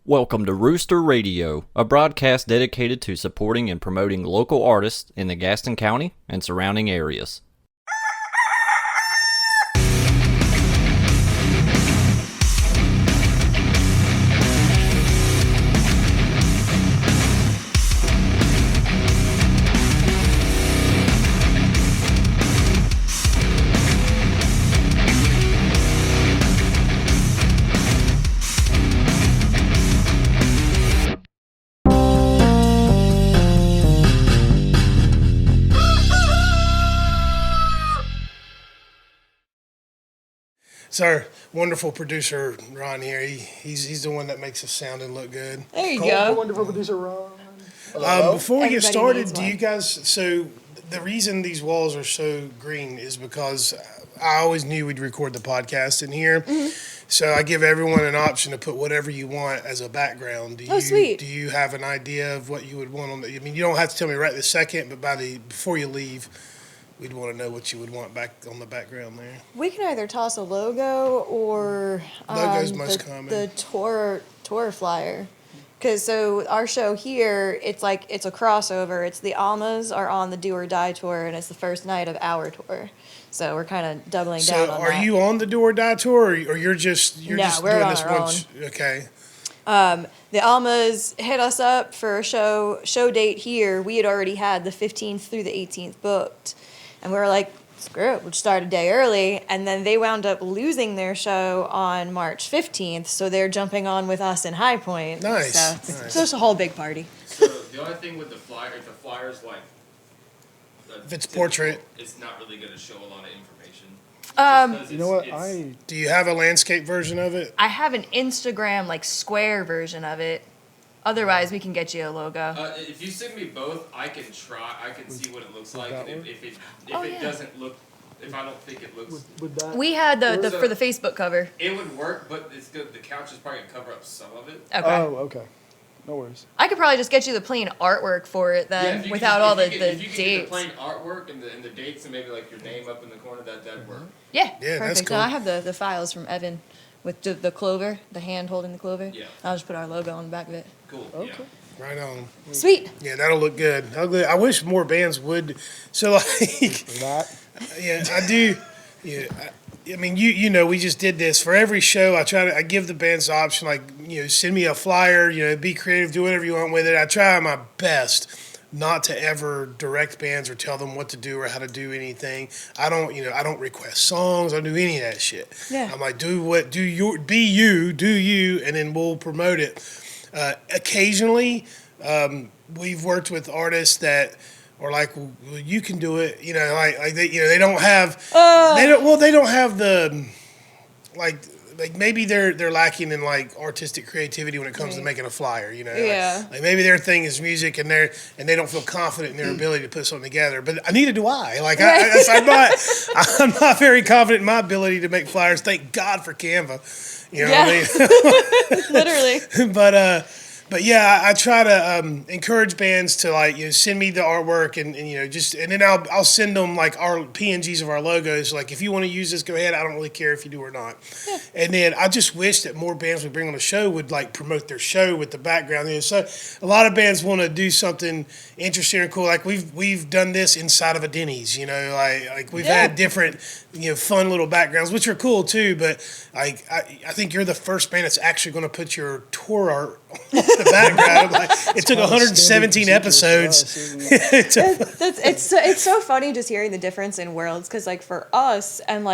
Welcome to Rooster Radio, a broadcast dedicated to supporting and promoting local artists in the Gaston County and surrounding areas. It's our wonderful producer, Ron, here. He's the one that makes us sound and look good. There you The go. wonderful producer Ron. Before we get Everybody started, needs do one. you guys, so the reason these walls are so green is because I always knew we'd record the podcast in here. Mm-hmm. So I give everyone an option to put whatever you want as a background. Oh, sweet. Do you have an idea of what you would want on the, I mean, you don't have to tell me right this second, but before you leave, we'd want to know what you would want back on the background there. We can either toss a logo or Logo's most common. the tour flyer. Because so our show here, it's a crossover. It's the Almas are on the Do or Die tour, and it's the first night of our tour. So we're kind of doubling down So on are that. you on the Do or Die tour, or you're just No, we're doing on this our once? Okay. The Almas hit us up for a show date here. We had already had the 15th through the 18th booked. And we were like, screw it, we'll start a day early. And then they wound up losing their show on March 15th, so they're jumping on with us in High Point. Nice, So nice. it's just a whole big party. So the only thing with the flyer, if the flyer's like, If it's portrait. it's not really going to show a lot of information. You know what? I Do you have a landscape version of it? I have an Instagram, square version of it. Otherwise, we can get you a logo. If you send me both, I can try. I can see what it looks like, that and work? if Oh, it yeah. doesn't look, if I don't think it looks, would that. We had the Where's for the Facebook cover. it would work. But it's good. The couch is probably gonna cover up some of it. Okay. Oh, okay. No worries. I could probably just get you the plain artwork for it then, if you without could- all if the you could- if you could get dates. the plain artwork and the dates and maybe like your name up in the corner, that'd work. Yeah, Yeah, that's perfect. cool. No, I have the files from Evan with the clover, the hand holding the clover. Yeah. I'll just put our logo on the back of it. Cool. Okay. Yeah. Right on. Sweet. Yeah, that'll look good. I wish more bands would. So like, That. yeah, I do. Yeah, I mean, you know, we just did this for every show. I give the bands the option, send me a flyer. Be creative, do whatever you want with it. I try my best not to ever direct bands or tell them what to do or how to do anything. I don't request songs. I don't do any of that shit. Yeah. I'm like, do you, and then we'll promote it. Occasionally, we've worked with artists that are like, well, you can do it. They don't have, they don't have the, like maybe they're lacking in artistic creativity when it comes to making a flyer. Yeah. Like maybe their thing is music and they don't feel confident in their ability to put something together. But neither do I. I'm not very confident in my ability to make flyers. Thank God for Canva. You know what I mean? Literally. But yeah, I try to encourage bands to send me the artwork and then I'll send them our PNGs of our logos. Like if you want to use this, go ahead. I don't really care if you do or not. Yeah. And then I just wish that more bands we bring on the show would promote their show with the background. So a lot of bands want to do something interesting and cool. Like we've done this inside of a Denny's. We've had different fun little backgrounds, which are cool too. But I think you're the first band that's actually going to put your tour art the background. It took 117 episodes. It's so funny just hearing the difference in worlds, because for us and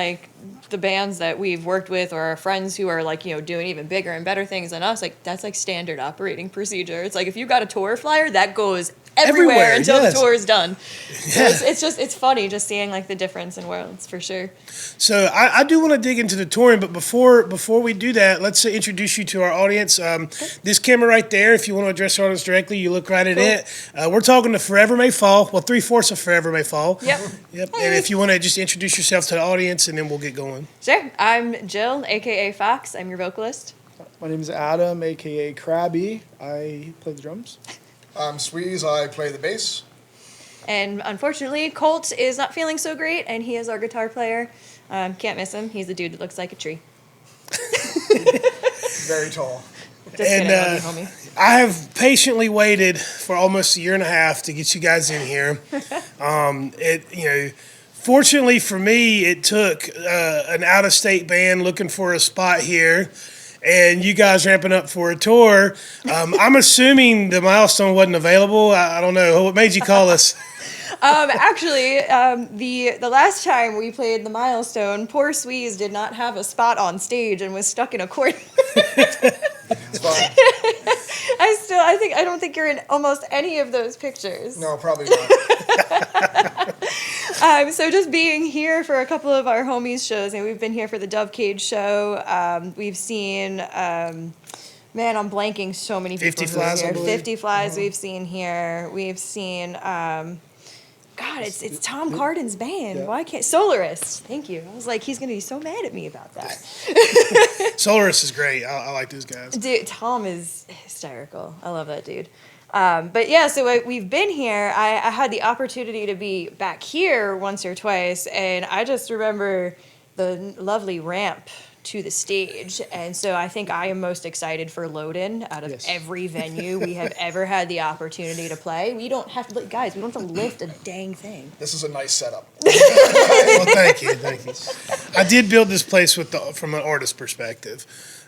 the bands that we've worked with or our friends who are doing even bigger and better things than us, that's standard operating procedure. It's if you got a tour flyer, that goes everywhere until the tour is done. So it's funny just seeing the difference in worlds for sure. So I do want to dig into the touring, but before we do that, let's introduce you to our audience. This camera right there, if you want to address our audience directly, you look right at it. We're talking to Forever May Fall. Well, 3/4 of Forever May Fall. Yep. Hey. And if you want to just introduce yourself to the audience, and then we'll get going. Sure. I'm Jill, aka Fox. I'm your vocalist. My name is Adam, aka Crabby. I play the drums. I'm Sweez, I play the bass. And unfortunately, Colt is not feeling so great, and he is our guitar player. Can't miss him. He's the dude that looks like a tree. Very tall. Just And, kidding, love you, homie. I have patiently waited for almost a year and a half to get you guys in here. Fortunately for me, it took an out-of-state band looking for a spot here, and you guys ramping up for a tour. I'm assuming the Milestone wasn't available. I don't know. What made you call us? Actually, the last time we played the Milestone, poor Sweez did not have a spot on stage and was stuck in a corner. It's fine. I don't think you're in almost any of those pictures. No, probably not. So just being here for a couple of our homies shows, and we've been here for the Dove Cage show. We've seen, man, I'm blanking so many people 50 who Flies, are I here. believe. 50 Flies we've seen here. We've seen, God, it's Tom Carden's band. Yeah. Why can't Solarist? Thank you. I was like, he's gonna be so mad at me about that. Solaris is great. I like those guys. Dude, Tom is hysterical. I love that dude. But yeah, so we've been here. I had the opportunity to be back here once or twice, and I just remember the lovely ramp to the stage. And so I think I am most excited for Load-In out of Yes. every venue we have ever had the opportunity to play. We don't have to, guys, we don't have to lift a dang thing. This is a nice setup. Well, thank you. I did build this place from an artist perspective.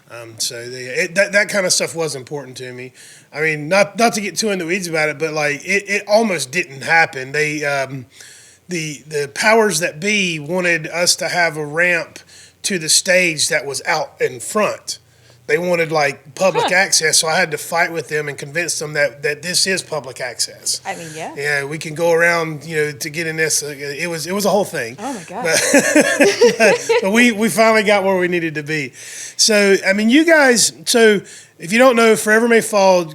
That kind of stuff was important to me. I mean, not to get too in the weeds about it, but like it almost didn't happen. They the powers that be wanted us to have a ramp to the stage that was out in front. They wanted like public access, so I had to fight with them and convince them that this is public access. I mean, yeah. Yeah, we can go around, to get in this. It was a whole thing. Oh my God. But we finally got where we needed to be. So, I mean, you guys, so if you don't know, Forever May Fall,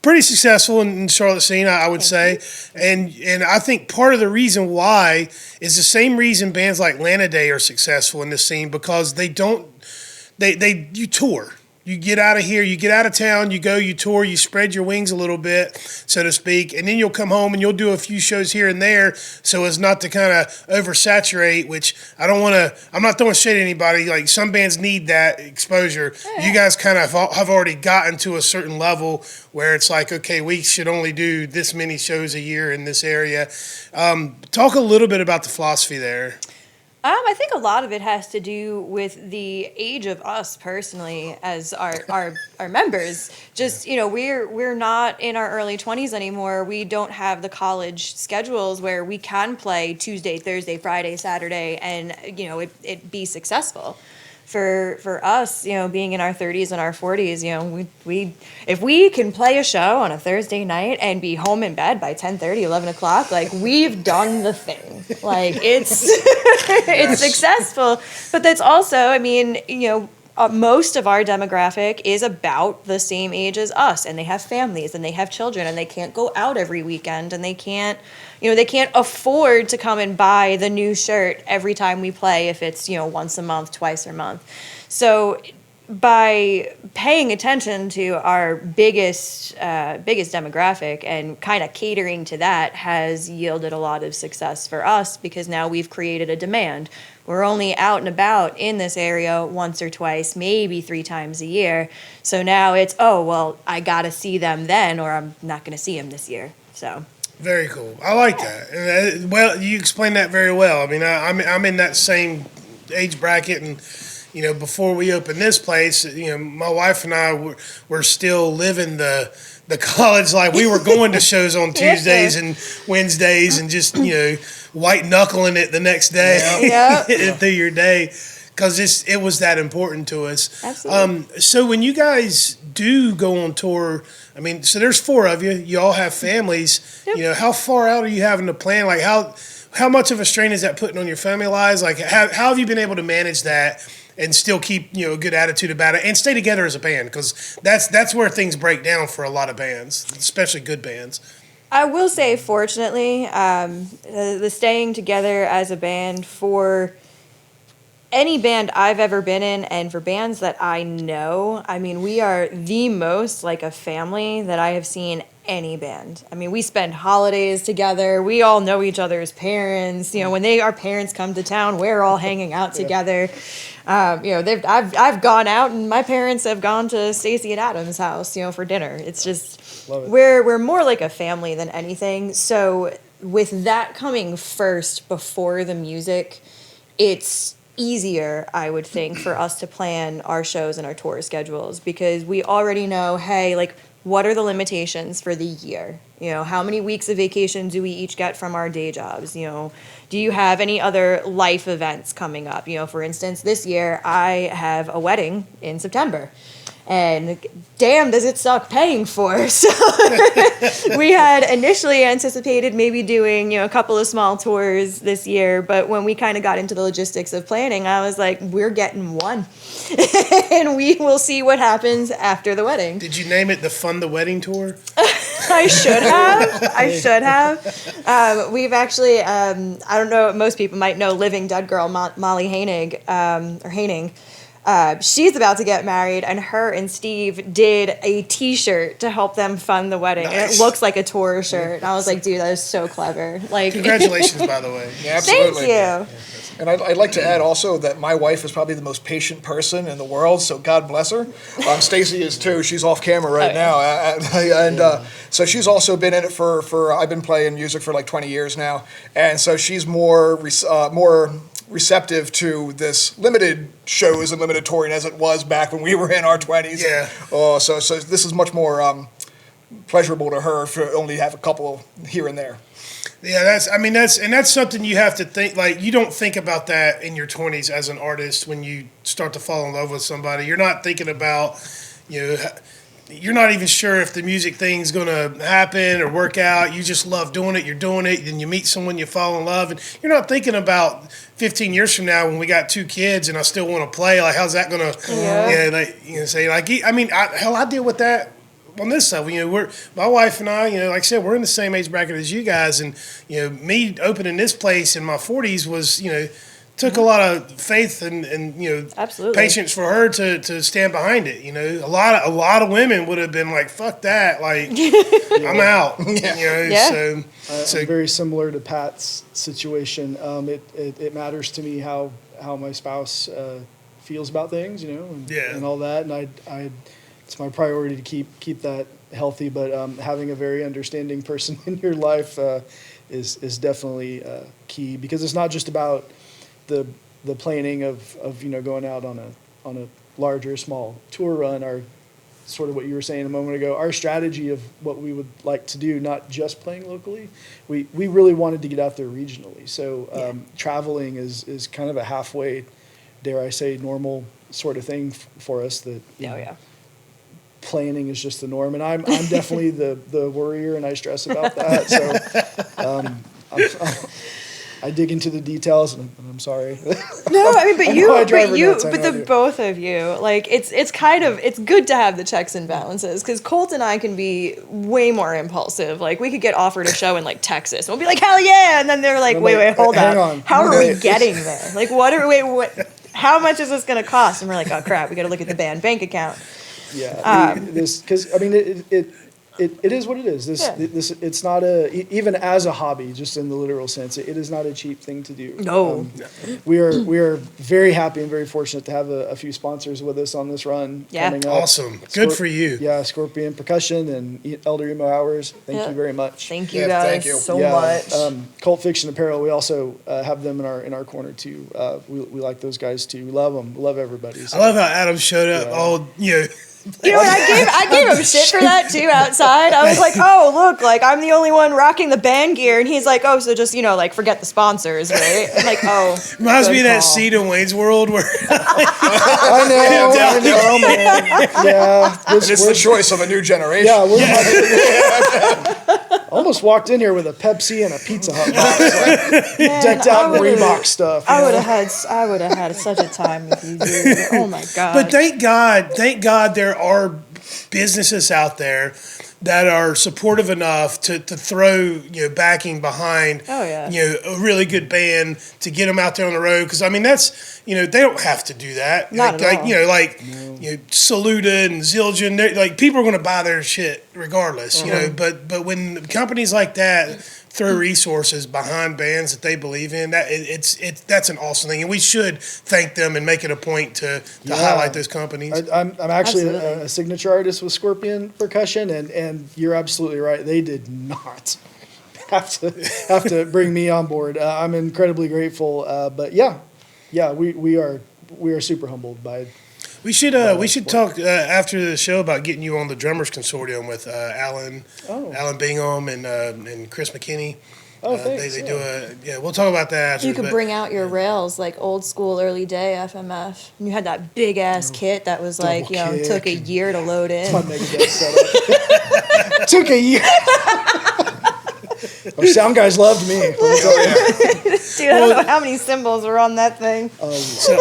pretty successful in Charlotte scene, I would say. And I think part of the reason why is the same reason bands like Lana Day are successful in this scene, because you tour. You get out of here, you get out of town, you go, you tour, you spread your wings a little bit, so to speak, and then you'll come home and you'll do a few shows here and there so as not to kind of oversaturate, which I'm not throwing shade at anybody. Like, some bands need that exposure. Yeah. You guys kind of have already gotten to a certain level where it's like, okay, we should only do this many shows a year in this area. Talk a little bit about the philosophy there. I think a lot of it has to do with the age of us personally as our members. Just, we're not in our early 20s anymore. We don't have the college schedules where we can play Tuesday, Thursday, Friday, Saturday, and, it be successful. For us, being in our 30s and our 40s, we if we can play a show on a Thursday night and be home in bed by 10:30, 11 o'clock, like, we've done the thing. Like, it's it's successful. But that's also, I mean, most of our demographic is about the same age as us, and they have families and they have children, and they can't go out every weekend, and they can't afford to come and buy the new shirt every time we play if it's, once a month, twice a month. So by paying attention to our biggest demographic and kind of catering to that has yielded a lot of success for us, because now we've created a demand. We're only out and about in this area once or twice, maybe 3 times a year. So now it's, I got to see them then, or I'm not going to see them this year. So. Very cool. I like that. Well, you explained that very well. I mean, I'm in that same age bracket, and before we opened this place, my wife and I were still living the college life. We were going to shows on Tuesdays and Wednesdays, and just white knuckling it the next day through your day, because it was that important to us. Absolutely. So when you guys do go on tour, I mean, so there's 4 of you. You all have families. Yep. How far out are you having to plan? Like, how much of a strain is that putting on your family lives? Like, how have you been able to manage that and still keep a good attitude about it and stay together as a band? Because that's where things break down for a lot of bands, especially good bands. I will say, fortunately, the staying together as a band for any band I've ever been in, and for bands that I know, I mean, we are the most like a family that I have seen any band. I mean, we spend holidays together. We all know each other's parents. You know, when our parents come to town, we're all hanging out together. You know, I've gone out, and my parents have gone to Stacy and Adam's house, you know, for dinner. It's just we're more like a family than anything. So with that coming first before the music, it's easier, I would think, for us to plan our shows and our tour schedules, because we already know, hey, like, what are the limitations for the year? You know, how many weeks of vacation do we each get from our day jobs? You know, do you have any other life events coming up? You know, for instance, this year I have a wedding in September. And damn, does it suck paying for. So we had initially anticipated maybe doing, you know, a couple of small tours this year. But when we kind of got into the logistics of planning, I was like, we're getting one. And we will see what happens after the wedding. Did you name it the Fund the Wedding Tour? I should have. I should have. We've actually, I don't know, most people might know Living Dead girl, Molly Hainig, or Haining. She's about to get married, and her and Steve did a T-shirt to help them fund the wedding. Nice. And it looks like a tour shirt. And I was like, dude, that is so clever. Like, Congratulations, by the way. Yeah, absolutely. thank you. And I'd like to add also that my wife is probably the most patient person in the world, so God bless her. Stacy is too. She's off camera right now. And so she's also been in it for I've been playing music for like 20 years now. And so she's more receptive to this limited shows and limited touring as it was back when we were in our 20s. Yeah. So this is much more pleasurable to her to only have a couple here and there. Yeah, that's something you have to think, like, you don't think about that in your 20s as an artist when you start to fall in love with somebody. You're not thinking about, you know, you're not even sure if the music thing's going to happen or work out. You just love doing it. You're doing it. Then you meet someone, you fall in love. And you're not thinking about 15 years from now when we got 2 kids and I still want to play. Like, how's that going to say, like, I mean, I deal with that on this side. You know, my wife and I, you know, like I said, we're in the same age bracket as you guys. And, you know, me opening this place in my 40s was, you know, took a lot of faith and you know, Absolutely. patience for her to stand behind it. You know, a lot of women would have been like, "Fuck that!" Like, I'm out. You know, so I'm very similar to Pat's situation. It matters to me how my spouse feels about things, you know, and all that. And I it's my priority to keep that healthy. But having a very understanding person in your life is definitely key, because it's not just about the planning of you know, going out on a larger small tour run, or sort of what you were saying a moment ago, our strategy of what we would like to do, not just playing locally. We really wanted to get out there regionally. So traveling is kind of a halfway, dare I say, normal sort of thing for us. That planning is just the norm, and I'm definitely the worrier, and I stress about that. So I dig into the details, and I'm sorry. No, I mean, but the both of you, like, it's good to have the checks and balances, because Colt and I can be way more impulsive. Like, we could get offered a show in like Texas, and we'll be like, hell yeah, and then they're like, wait, hold on, how are we getting there? Like, how much is this going to cost? And we're like, oh crap, we got to look at the band bank account. Yeah, because I mean, it is what it is. This it's not even as a hobby, just in the literal sense. It is not a cheap thing to do. No, we are very happy and very fortunate to have a few sponsors with us on this run. Coming up. Awesome, good for you. Yeah, Scorpion Percussion and Elder Emo Hours. Thank you very much. Thank you guys so much. Cult Fiction Apparel. We also have them in our corner too. We like those guys too. We love them. We love everybody. So. I love how Adam showed up. All You know what? I gave him shit for that too outside. I was like, oh, look, like, I'm the only one rocking the band gear. And he's like, oh, so just, you know, like, forget the sponsors, right? I'm like, oh. Reminds me of that scene in Wayne's World where. I know, man. Yeah. It's the choice of a new generation. Yeah, almost walked in here with a Pepsi and a Pizza Hut box. Decked out in Reebok stuff. I would have had such a time with you, dude. Oh my god. But thank God there are businesses out there that are supportive enough to throw backing behind a really good band to get them out there on the road, because I mean that's they don't have to do that. Not at all. Saluda and Zildjian, like people are going to buy their shit regardless, but when companies like that throw resources behind bands that they believe in, that's an awesome thing, and we should thank them and make it a point to highlight those companies. I'm actually a signature artist with Scorpion Percussion, and you're absolutely right. They did not have to bring me on board. I'm incredibly grateful, but we are super humbled by. We should talk after the show about getting you on the Drummers Consortium with Alan Bingham and Chris McKinney. Oh, thanks. They do we'll talk about that after. You could bring out your rails, like old school, early day FMF. And you had that big ass kit that was like, took a year to load in. My Megadeth setup. Took a year. Our sound guys loved me. Dude, I don't know how many cymbals were on that thing. So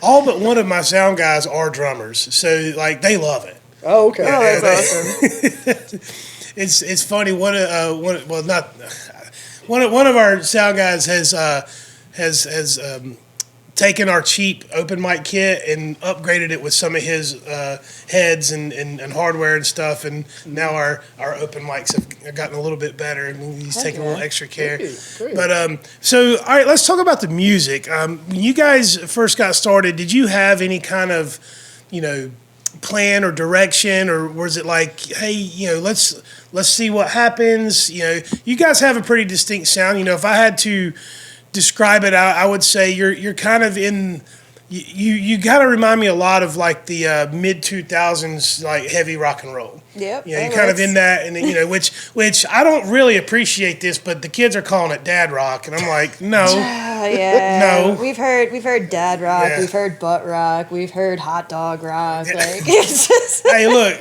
all but one of my sound guys are drummers, so like they love it. Oh, okay. Oh, that's awesome. It's funny. One of our sound guys has taken our cheap open mic kit and upgraded it with some of his heads and hardware and stuff, and now our open mics have gotten a little bit better, and he's taking a little extra care. Great. But so all right, let's talk about the music. When you guys first got started, did you have any kind of plan or direction, or was it like, hey, let's see what happens? You guys have a pretty distinct sound. If I had to describe it, I would say you're kind of in. You got to remind me a lot of like the mid 2000s like heavy rock and roll. Yep. You're kind of in that, and which I don't really appreciate this, but the kids are calling it dad rock, and I'm like, no. No. We've heard dad rock, Yeah. we've heard butt rock, we've heard hot dog rock. Like it's just Hey, look,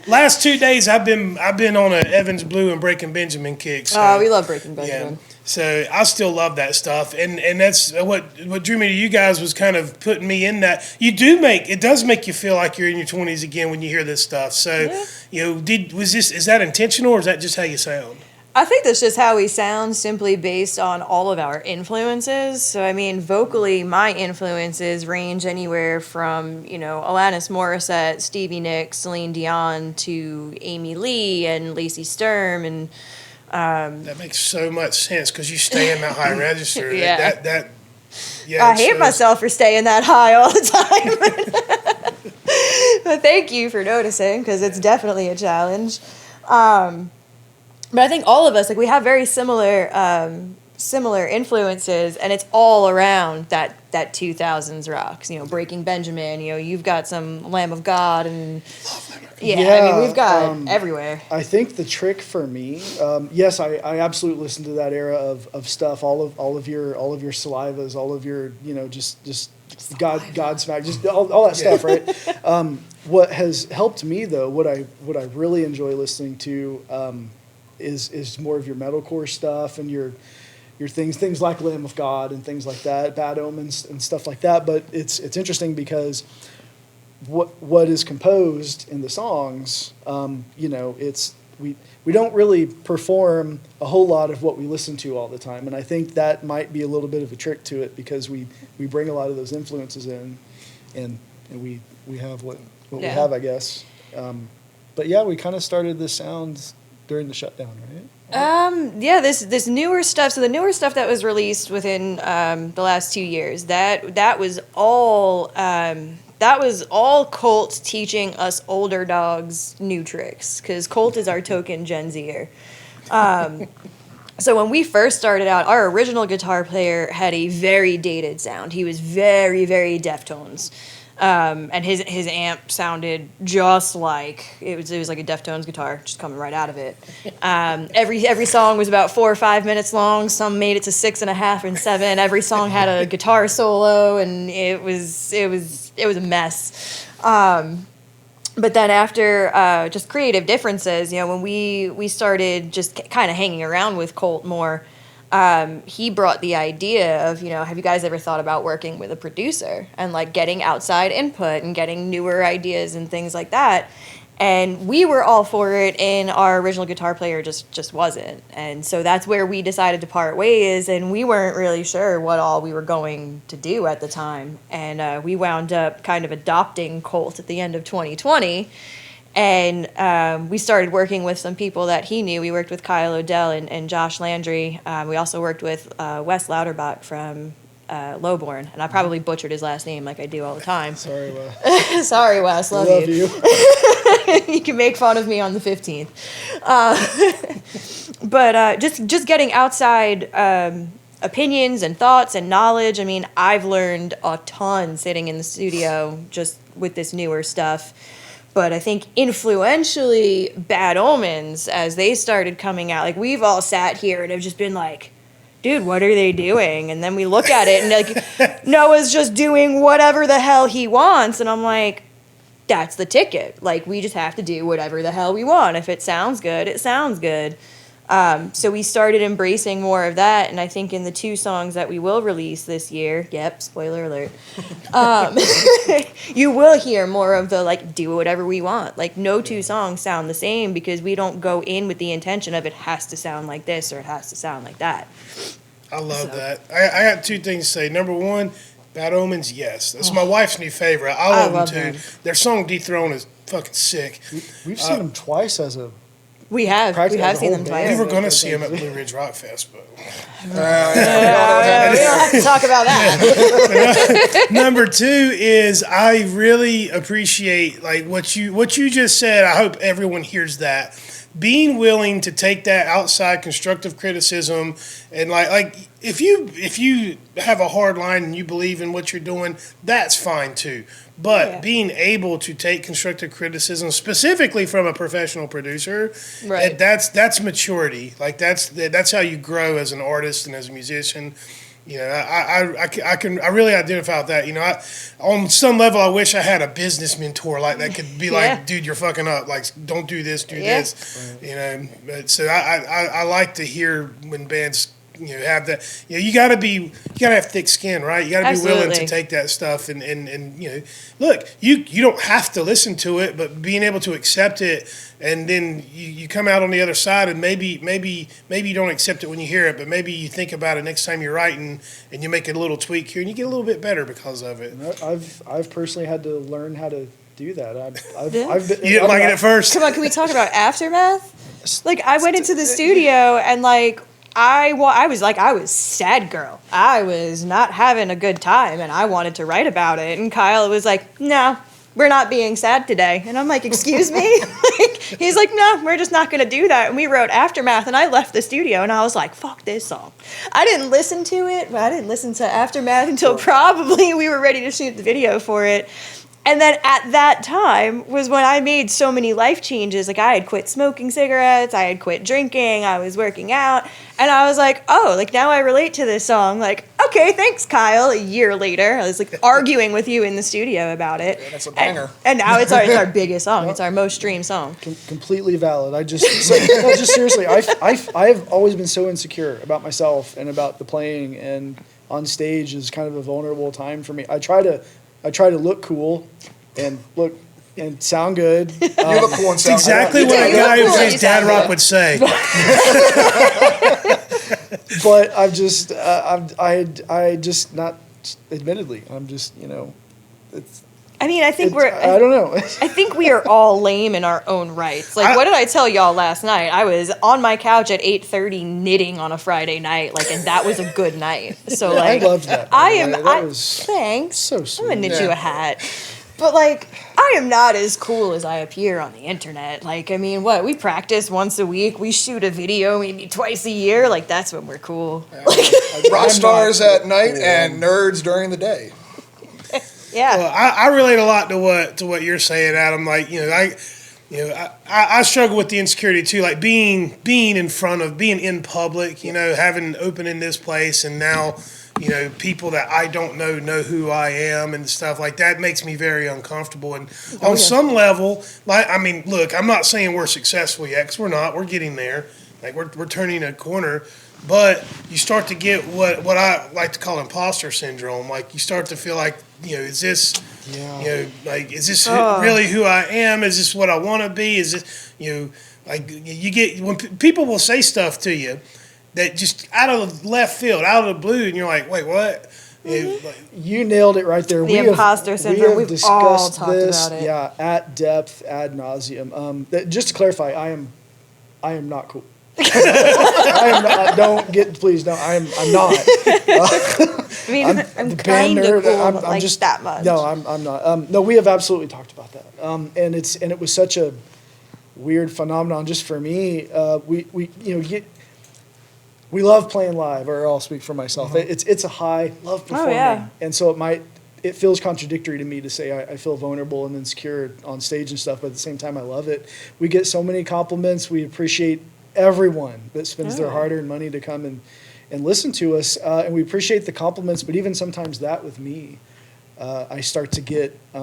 last 2 days I've been on a Evans Blue and Breaking Benjamin kick. So, we love Breaking Benjamin. yeah. So I still love that stuff, and that's what drew me to you guys was kind of putting me in that. It does make you feel like you're in your 20s again when you hear this stuff. So, is that intentional, or is that just how you sound? I think that's just how we sound, simply based on all of our influences. So, I mean, vocally, my influences range anywhere from, Alanis Morissette, Stevie Nicks, Celine Dion, to Amy Lee and Lacey Sturm, and That makes so much sense because you stay in that high register. Yeah. Yeah. I hate myself for staying that high all the time. But thank you for noticing, because it's definitely a challenge. But I think all of us, like, we have very similar influences, and it's all around that 2000s rocks. Breaking Benjamin. You've got some Lamb of God, and I mean, we've got everywhere. I think the trick for me, yes, I absolutely listened to that era of stuff. All of your Salivas, all of your just Godsmack, just all that stuff, right? What has helped me though, what I really enjoy listening to, is more of your metalcore stuff and your things like Lamb of God and things like that, Bad Omens and stuff like that. But it's interesting because what is composed in the songs, we don't really perform a whole lot of what we listen to all the time, and I think that might be a little bit of a trick to it, because we bring a lot of those influences in, and we have what we have, I guess. But yeah, we kind of started this sound during the shutdown, right? This newer stuff. So the newer stuff that was released within the last 2 years, that was all Colt teaching us older dogs new tricks, because Colt is our token Gen Zer. So when we first started out, our original guitar player had a very dated sound. He was very, very Deftones. And his amp sounded just like it was like a Deftones guitar, just coming right out of it. Every song was about 4 or 5 minutes long. Some made it to 6.5 and 7. Every song had a guitar solo, and it was a mess. But then after just creative differences, when we started just kind of hanging around with Colt more, he brought the idea of, have you guys ever thought about working with a producer and like getting outside input and getting newer ideas and things like that? And we were all for it, and our original guitar player just wasn't. And so that's where we decided to part ways, and we weren't really sure what all we were going to do at the time. And we wound up kind of adopting Colt at the end of 2020. And we started working with some people that he knew. We worked with Kyle Odell and Josh Landry. We also worked with Wes Lauterbach from Lowborn. And I probably butchered his last name like I do all the time. Sorry, Wes. Sorry, Wes. Love you. You can make fun of me on the 15th. But just getting outside opinions and thoughts and knowledge. I mean, I've learned a ton sitting in the studio just with this newer stuff. But I think influentially, Bad Omens, as they started coming out, like we've all sat here and have just been like, dude, what are they doing? And then we look at it and like Noah's just doing whatever the hell he wants. And I'm like, that's the ticket. Like, we just have to do whatever the hell we want. If it sounds good, it sounds good. So we started embracing more of that, and I think in the 2 songs that we will release this year, yep, spoiler alert, you will hear more of the, like, do whatever we want. Like, no 2 songs sound the same because we don't go in with the intention of it has to sound like this or it has to sound like that. I love that. I got 2 things to say. Number 1, Bad Omens, yes. That's my wife's new favorite. I love them too. Their song Dethrone is fucking sick. We've seen them twice as a... We have seen them twice. We were going to see them at Blue Ridge Rock Fest, but... we don't have to talk about that. Number 2 is I really appreciate like what you just said. I hope everyone hears that. Being willing to take that outside constructive criticism and like if you have a hard line and you believe in what you're doing, that's fine too. But being able to take constructive criticism, specifically from a professional producer, right? That's maturity. Like that's how you grow as an artist and as a musician. You know, I really identify with that. You know, on some level, I wish I had a business mentor like that could be like, dude, you're fucking up. Like, don't do this, do this. Right. You know, but so I like to hear when bands have that. You know, you gotta have thick skin, right? You gotta be willing to take that stuff and look, you don't have to listen to it, but being able to accept it, and then you come out on the other side, and maybe you don't accept it when you hear it, but maybe you think about it next time you're writing, and you make a little tweak here, and you get a little bit better because of it. I've personally had to learn how to do that. You didn't like it at first. Come on, can we talk about Aftermath? Like, I went into the studio and like. I was sad girl. I was not having a good time, and I wanted to write about it. And Kyle was like, no, we're not being sad today. And I'm like, excuse me? He's like, no, we're just not going to do that. And we wrote Aftermath, and I left the studio, and I was like, fuck this song. I didn't listen to it, but I didn't listen to Aftermath until probably we were ready to shoot the video for it. And then at that time was when I made so many life changes. Like, I had quit smoking cigarettes, I had quit drinking, I was working out, and I was like, oh, like, now I relate to this song. Like, okay, thanks, Kyle. A year later, I was like arguing with you in the studio about it. Yeah, that's a banger. And now it's our biggest song. It's our most streamed song. Completely valid. just seriously, I've always been so insecure about myself and about the playing, and on stage is kind of a vulnerable time for me. I try to look cool and sound good. You look cool and sound exactly good. what a guy who plays Dad Rock would say. But I've just, I just not, admittedly, I'm just, it's. I mean, I think I don't know. I think we are all lame in our own rights. Like, what did I tell y'all last night? I was on my couch at 8:30 knitting on a Friday night, like, and that was a good night. So, like, I loved that. Thanks. So sweet. I'm gonna knit you a hat. But, like, I am not as cool as I appear on the internet. Like, I mean, we practice once a week. We shoot a video maybe twice a year. Like, that's when we're cool. Rock stars at night and nerds during the day. Yeah. Well, I relate a lot to what you're saying, Adam. Like, I struggle with the insecurity too. Like being in public, having open in this place, and now, people that I don't know who I am and stuff like that makes me very uncomfortable. And on some level, like, I mean, look, I'm not saying we're successful yet, 'cause we're not. We're getting there. Like we're turning a corner. but you start to get what I like to call imposter syndrome. Like you start to feel like, is this, is this really who I am? Is this what I want to be? Is this, like you get, when people will say stuff to you that just out of left field, out of the blue, and you're like, wait, what? You nailed it right there. The imposter syndrome. We've all talked about it. Yeah, at depth, ad nauseum. Just to clarify, I am not cool. I am not. Don't get. Please don't. I'm not. I mean, I'm kind of cool, but like just that much. No, I'm not. No, we have absolutely talked about that. And it was such a weird phenomenon just for me. We love playing live, or I'll speak for myself. It's a high, love performing. Oh, yeah. And so it feels contradictory to me to say I feel vulnerable and insecure on stage and stuff, but at the same time I love it. We get so many compliments. We appreciate everyone that spends their hard-earned money to come and listen to us, and we appreciate the compliments, but even sometimes that with me, I start to get, I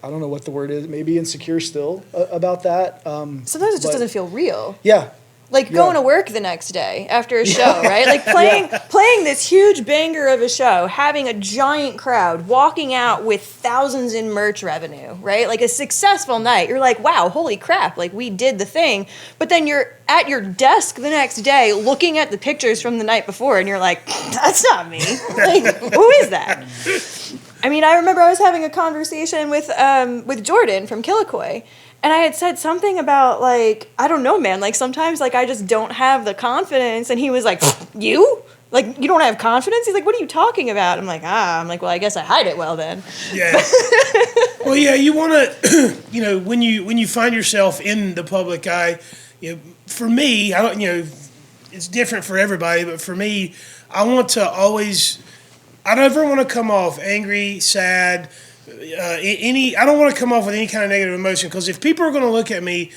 don't know what the word is, maybe insecure still about that. Sometimes it just doesn't feel real. Yeah. Like going to work the next day after a show, right? Like playing this huge banger of a show, having a giant crowd, walking out with thousands in merch revenue, right? Like a successful night. You're like, wow, holy crap, like we did the thing. But then you're at your desk the next day looking at the pictures from the night before and you're like, that's not me. Like, who is that? I mean, I remember I was having a conversation with Jordan from Killicoy. And I had said something about, like, I don't know, man. Like, sometimes, like, I just don't have the confidence. And he was like, you? Like, you don't have confidence? He's like, what are you talking about? I'm like, I'm like, well, I guess I hide it well then. Yeah. Well, yeah, you want to, when you find yourself in the public eye, for me, I don't, it's different for everybody, but for me, I never want to come off angry, sad, I don't want to come off with any kind of negative emotion, because if people are going to look at me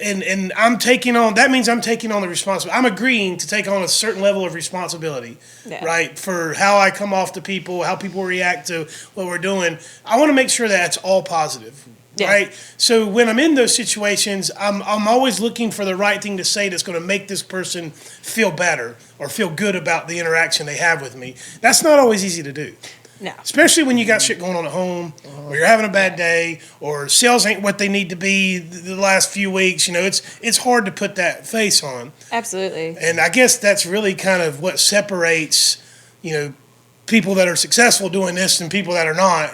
and I'm taking on, that means I'm taking on the responsibility. I'm agreeing to take on a certain level of responsibility, right, for how I come off to people, how people react to what we're doing. I want to make sure that's all positive. Yeah. Right. So when I'm in those situations, I'm always looking for the right thing to say that's going to make this person feel better or feel good about the interaction they have with me. That's not always easy to do. No. Especially when you got shit going on at home, or you're having a bad day, or sales ain't what they need to be the last few weeks. It's hard to put that face on. Absolutely. And I guess that's really kind of what separates, people that are successful doing this and people that are not.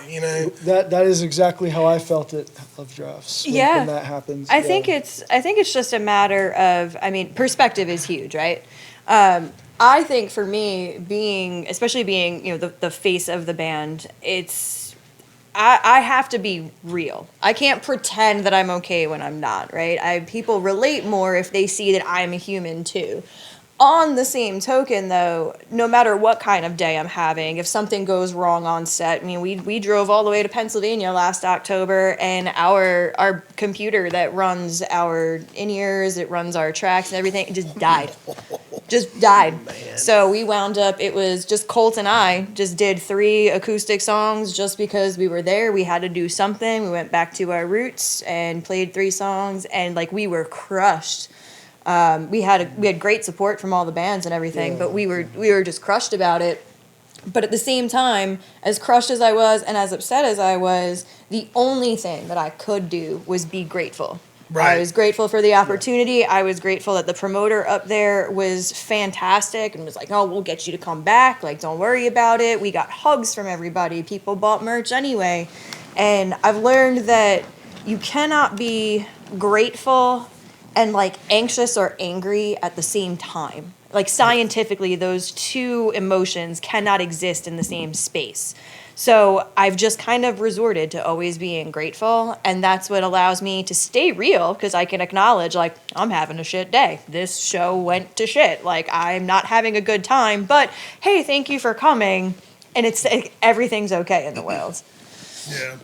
That is exactly how I felt at Love Drafts when that happens. I think it's just a matter of, perspective is huge, right? I think for me, especially being the face of the band, I have to be real. I can't pretend that I'm okay when I'm not, right? People relate more if they see that I'm a human too. On the same token, though, no matter what kind of day I'm having, if something goes wrong on set, we drove all the way to Pennsylvania last October, and our computer that runs our in-ears, it runs our tracks and everything, it just died. Just died. Man. So we wound up, it was just Colt and I just did 3 acoustic songs just because we were there. We had to do something. We went back to our roots and played 3 songs, and we were crushed. We had great support from all the bands and everything, but we were just crushed about it. But at the same time, as crushed as I was and as upset as I was, the only thing that I could do was be grateful. Right. I was grateful for the opportunity. I was grateful that the promoter up there was fantastic and was like, oh, we'll get you to come back. Like, don't worry about it. We got hugs from everybody. People bought merch anyway. And I've learned that you cannot be grateful and anxious or angry at the same time. Scientifically, those two emotions cannot exist in the same space. So I've just kind of resorted to always being grateful, and that's what allows me to stay real, because I can acknowledge, I'm having a shit day. This show went to shit. I'm not having a good time, but hey, thank you for coming, and everything's okay in the world. Yeah.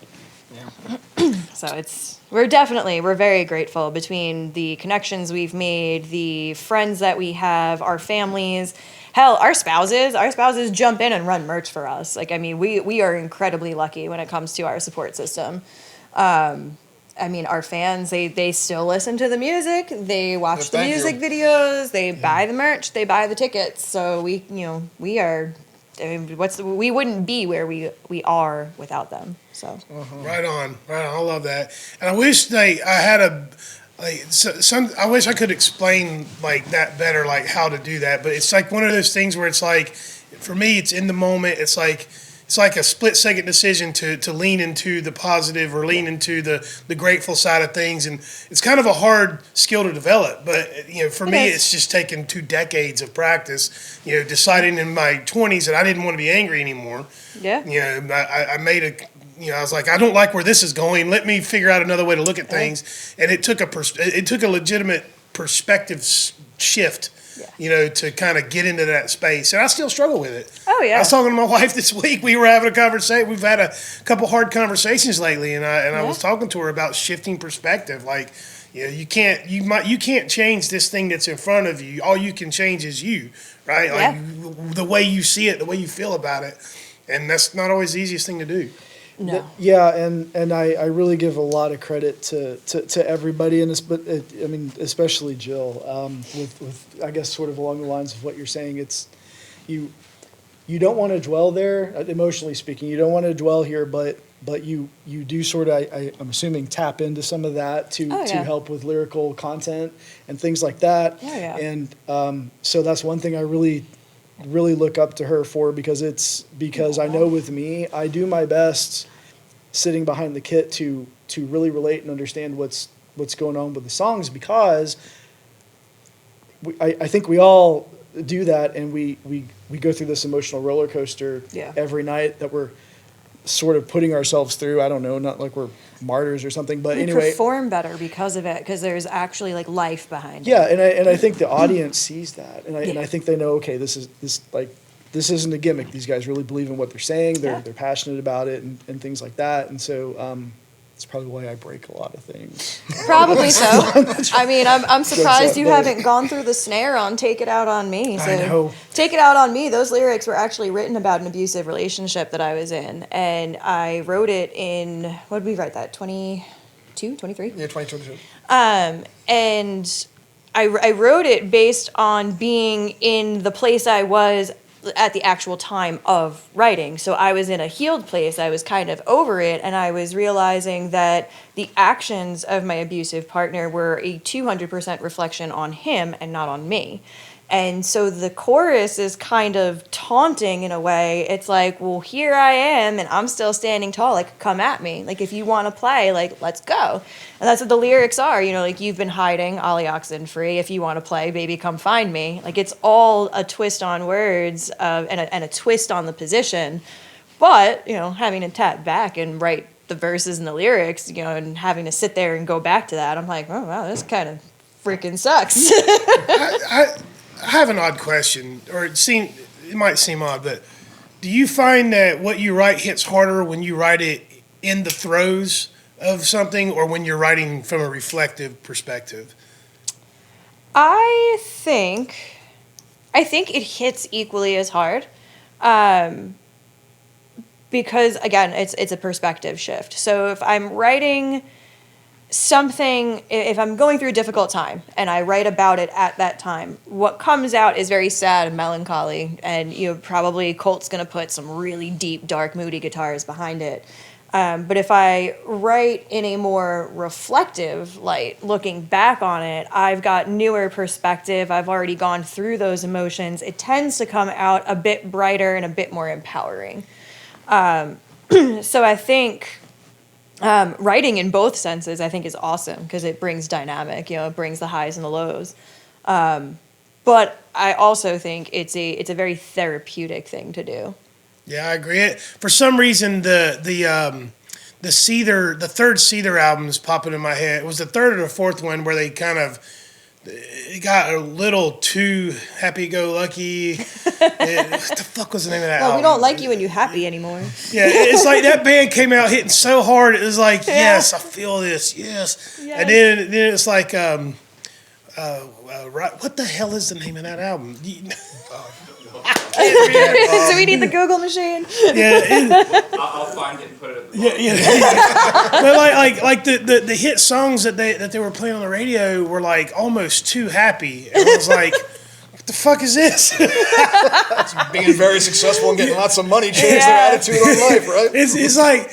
So we're very grateful between the connections we've made, the friends that we have, our families. Hell, our spouses jump in and run merch for us. We are incredibly lucky when it comes to our support system. I mean, our fans, they still listen to the music, they watch the thank music you. videos, they buy the merch, they buy the tickets. So we are, I mean, we wouldn't be where we are without them. So Right on. I love that. And I wish I had I wish I could explain like that better, like how to do that. But it's like one of those things where it's like, for me, it's in the moment. It's like a split second decision to lean into the positive or lean into the grateful side of things. And it's kind of a hard skill to develop. But, for me, it's just taken 2 decades of practice, deciding in my 20s that I didn't want to be angry anymore. yeah. I made I was like, I don't like where this is going. Let me figure out another way to look at things. And it took a legitimate perspective shift, to kind of get into that space. And I still struggle with it. Oh, yeah. I was talking to my wife this week. We were having a conversation. We've had a couple hard conversations lately, and I was talking to her about shifting perspective. Like, you can't change this thing that's in front of you. All you can change is you, right? Yeah. Like the way you see it, the way you feel about it. And that's not always the easiest thing to do. No. Yeah, and I really give a lot of credit to everybody in this, but I mean, especially Jill, with I guess sort of along the lines of what you're saying. It's you don't want to dwell there, emotionally speaking. You don't want to dwell here, but you do sort of, I'm assuming, tap into some of that to help with lyrical content and things like that. Oh, yeah. And so that's one thing I really look up to her for, because I know with me, I do my best sitting behind the kit to really relate and understand what's going on with the songs, because I think we all do that, and we go through this emotional roller coaster every night that we're sort of putting ourselves through. I don't know, not like we're martyrs or something, but We anyway. perform better because of it, because there's actually like life behind it. Yeah, and I think the audience sees that, and I think they know, okay, this isn't a gimmick. These guys really believe in what they're saying. They're passionate about it and things like that. And so it's probably why I break a lot of things. Probably so. I mean, I'm surprised you but- haven't gone through the snare on "Take It Out on Me." So I know. "Take It Out on Me." Those lyrics were actually written about an abusive relationship that I was in, and I wrote it in, what did we write that? 22, 23? Yeah, 2022. And I wrote it based on being in the place I was at the actual time of writing. So I was in a healed place. I was kind of over it, and I was realizing that the actions of my abusive partner were a 200% reflection on him and not on me. And so the chorus is kind of taunting in a way. It's like, well, here I am, and I'm still standing tall. Like, come at me. Like, if you want to play, like, let's go. And that's what the lyrics are. Like, you've been hiding, Ollie Oxen free. If you want to play, baby, come find me. Like, it's all a twist on words and a twist on the position. But, having to tap back and write the verses and the lyrics, and having to sit there and go back to that, I'm like, oh, wow, this kind of freaking sucks. I have an odd question, or it might seem odd, but do you find that what you write hits harder when you write it in the throes of something, or when you're writing from a reflective perspective? I think it hits equally as hard, because again, it's a perspective shift. So if I'm writing something, if I'm going through a difficult time and I write about it at that time, what comes out is very sad and melancholy, and probably Colt's gonna put some really deep, dark, moody guitars behind it. But if I write in a more reflective light, looking back on it, I've got newer perspective. I've already gone through those emotions. It tends to come out a bit brighter and a bit more empowering. So I think writing in both senses, I think, is awesome, because it brings dynamic. It brings the highs and the lows. But I also think it's a very therapeutic thing to do. Yeah, I agree. For some reason, the third Seether album is popping in my head. It was the third or the fourth one where it got a little too happy-go-lucky. What the fuck was the name of that album? We don't like you when you're happy anymore. Yeah, it's like that band came out hitting so hard. It was like, yes, I feel this, yes. And then it's like, what the hell is the name of that album? So we need the Google machine. I'll find it and put it at the But like the hit songs that they were playing on the radio were like almost too happy, and I was like, what the fuck is this? Being very successful and getting lots of money changed their attitude on life, right? It's like,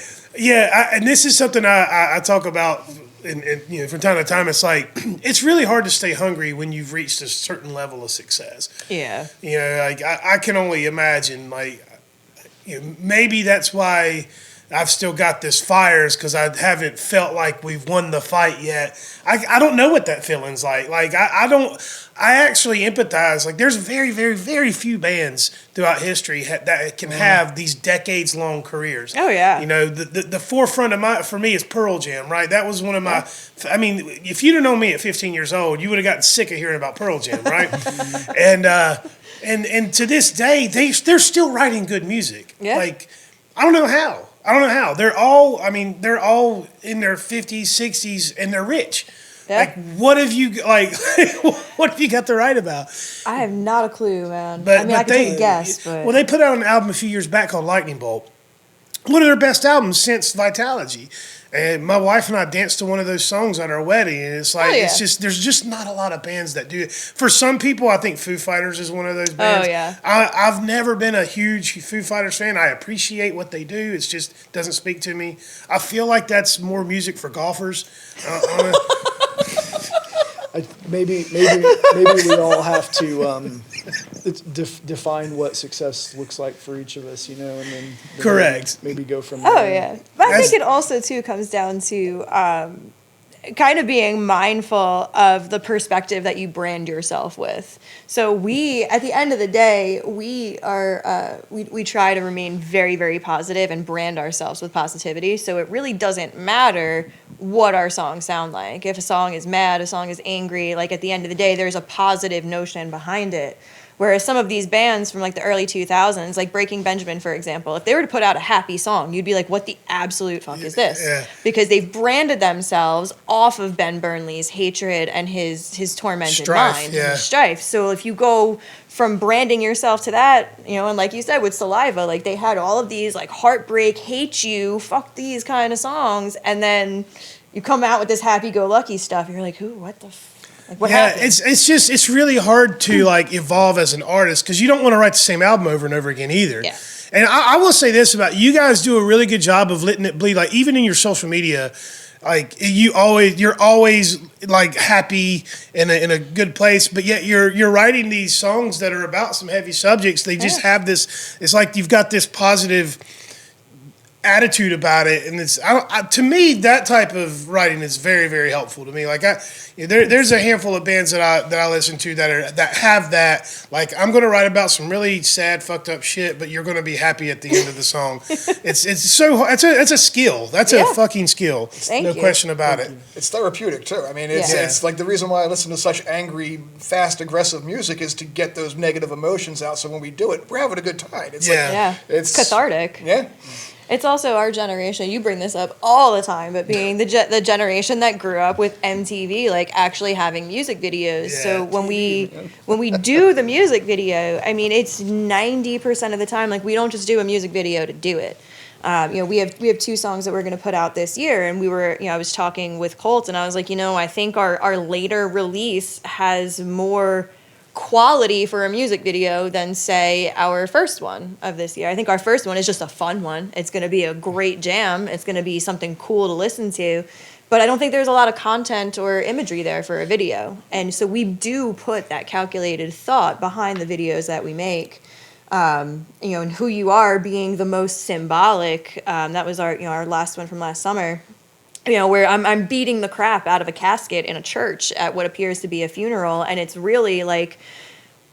and this is something I talk about, and from time to time. It's like it's really hard to stay hungry when you've reached a certain level of success. Yeah. Like I can only imagine, like, maybe that's why I've still got this fires, because I haven't felt like we've won the fight yet. I don't know what that feeling's like. Like I actually empathize. Like there's very, very, very few bands throughout history that can have these decades-long careers. Oh yeah. The forefront for me is Pearl Jam, right? That was one of my. I mean, if you'd have known me at 15 years old, you would have gotten sick of hearing about Pearl Jam, right? And to this day, they're still writing good music. Yeah. Like I don't know how. They're all in their 50s, 60s, and they're rich. Yeah. Like, what have you what have you got to write about? I have not a clue, man. But I mean, I can take a guess, but well, they put out an album a few years back called Lightning Bolt. One of their best albums since Vitalogy. And my wife and I danced to one of those songs at our wedding, and it's like it's just there's just not a lot of bands that do it. For some people, I think Foo Fighters is one of those bands. Oh yeah. I've never been a huge Foo Fighters fan. I appreciate what they do. It just doesn't speak to me. I feel like that's more music for golfers. Maybe we all have to define what success looks like for each of us, and then Correct. Maybe go from there. Oh yeah, but I think it also too comes down to kind of being mindful of the perspective that you brand yourself with. So we, at the end of the day, we are we try to remain very, very positive and brand ourselves with positivity. So it really doesn't matter what our songs sound like. If a song is mad, a song is angry, like at the end of the day, there's a positive notion behind it. Whereas some of these bands from like the early 2000s, like Breaking Benjamin, for example, if they were to put out a happy song, you'd be like, what the absolute fuck is this? Yeah. Because they've branded themselves off of Ben Burnley's hatred and his tormented Strife, mind yeah. and his strife. So if you go from branding yourself to that, and like you said with Saliva, like they had all of these like heartbreak, hate you, fuck these kind of songs, and then you come out with this happy-go-lucky stuff, you're like, who, what the like, what happened? It's really hard to like evolve as an artist, because you don't want to write the same album over and over again either. Yeah. And I will say this about you guys: do a really good job of letting it bleed. Like even in your social media, like you're always like happy in a good place, but yet you're writing these songs that are about some heavy subjects. They just have this. It's like you've got this positive attitude about it, and it's to me that type of writing is very, very helpful to me. Like there's a handful of bands that I listen to that have that. Like I'm going to write about some really sad, fucked up shit, but you're going to be happy at the end of the song. It's a skill. That's a fucking skill. No question about it. It's therapeutic too. I mean, it's like the reason why I listen to such angry, fast, aggressive music is to get those negative emotions out. So when we do it, we're having a good time. It's it's cathartic. Yeah. It's also our generation. You bring this up all the time, but being the generation that grew up with MTV, like actually having music videos. Yeah, so when we do the music video, I mean, it's 90% of the time like we don't just do a music video to do it. We have 2 songs that we're going to put out this year, and we were, I was talking with Colt, and I was like, I think our later release has more quality for a music video than say our first one of this year. I think our first one is just a fun one. It's going to be a great jam. It's going to be something cool to listen to, but I don't think there's a lot of content or imagery there for a video. And so we do put that calculated thought behind the videos that we make. And Who You Are being the most symbolic. That was our last one from last summer. Where I'm beating the crap out of a casket in a church at what appears to be a funeral, and it's really like,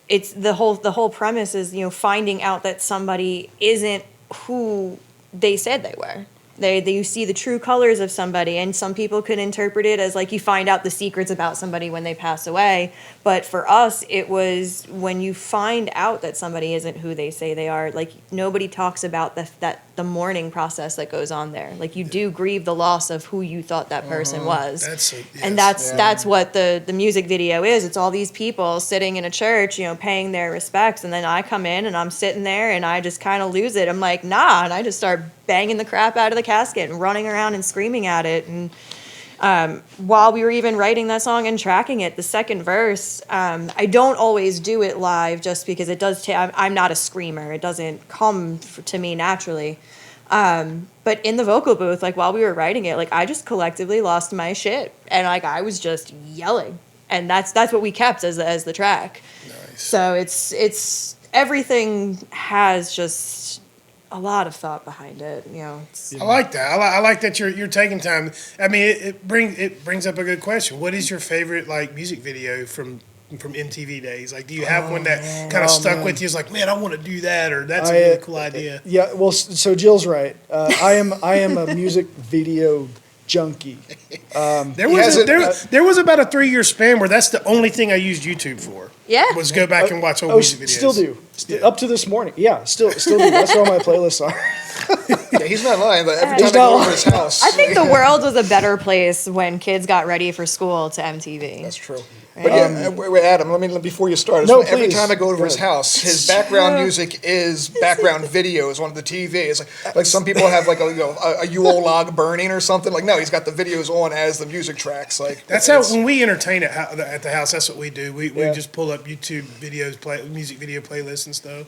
it's the whole premise is finding out that somebody isn't who they said they were. You see the true colors of somebody, and some people could interpret it as like you find out the secrets about somebody when they pass away. But for us, it was when you find out that somebody isn't who they say they are. Like nobody talks about that the mourning process that goes on there. Like, you do grieve the loss of who you thought that person was. And that's what the music video is. It's all these people sitting in a church, you know, paying their respects, and then I come in and I'm sitting there and I just kind of lose it. I'm like, nah, and I just start banging the crap out of the casket and running around and screaming at it. And while we were even writing that song and tracking it, the second verse, I don't always do it live just because it does I'm not a screamer. It doesn't come to me naturally. But in the vocal booth, like, while we were writing it, like, I just collectively lost my shit. And, like, I was just yelling. And that's what we kept as the track. Nice. So it's everything has just a lot of thought behind it, you know. I like that. I like that you're taking time. I mean, it brings up a good question. What is your favorite, like, music video from MTV days? Like, do you have one that kind of stuck with you? It's like, man, I want to do that, or that's a really cool idea. Yeah. Well, so Jill's right. I am a music video junkie. There was about a 3-year span where that's the only thing I used YouTube for. Yeah. Was go back and watch old music videos. Still do. Up to this morning. Yeah, still do. That's where all my playlists are. Yeah, he's not lying, but every time I go over his house. I think the world was a better place when kids got ready for school to MTV. That's true. But wait, Adam, let me before you start. Every time I go over his house, his background music is background videos on the TV. It's like some people have like a Yule log burning or something. Like, no, he's got the videos on as the music tracks. Like, that's how when we entertain at the house. That's what we do. We just pull up YouTube videos, music video playlists and stuff.